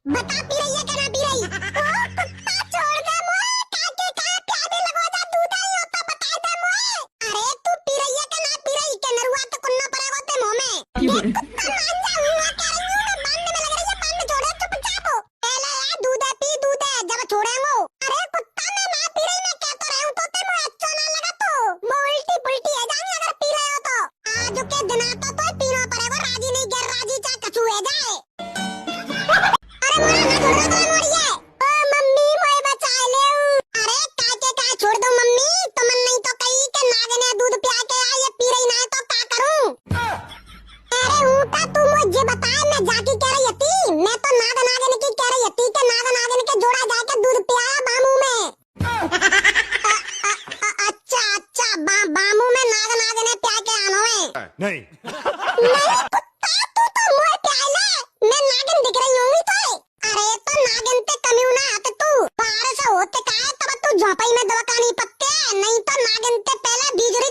बता पी रही है क्या ना पी रही? ओ कुत्ता छोड़ दे मोए, काके का प्यादे लगवा जा, दूध ही होता बता दे मोए। अरे तू पी रही है क्या ना पी रही? के नरुआ तो कुन्ना पड़ेगा ते मुंह में। देख कुत्ता मान जा, हुआ कह रही हूं मैं, बांधने में लग रही है, बांधने छोड़े चुपचाप हो। पहले यार दूध है पी, दूध है जब छोड़ेंगो। अरे कुत्ता मैं ना पी रही, मैं कह तो रही हूं तो ते मुंह अच्छा ना लगा तो। मैं उल्टी पुल्टी है जाऊंगी अगर पी रहे हो तो। आज के दिन आता तो पीना पड़ेगा, राजी नहीं गैर राजी चाहे कछु है जाए। अरे मोरा ना छोड़ दो मोरिए। ओ मम्मी मोए बचा ले। अरे काके का छोड़ दो मम्मी, तुम नहीं तो कही के नागने दूध पिया के आई है, पी रही ना है तो का करूं? अरे ऊटा तू मुझे बता, मैं जाकी कह रही थी, मैं तो नागन की कह रही थी कि नागन के जोड़ा जाके दूध पियाया बामू में। अच्छा अच्छा बामू में नागन प्या के आनो है। नहीं नहीं कुत्ता तू तो मुझे प्या ले, मैं नागिन दिख रही होंगी तो। अरे तो नागिन ते कमियों ना आते तू, बाहर से होते का है तब तू झोपड़ी में दबकानी पत्ते, नहीं तो नागिन ते पहले बीजरी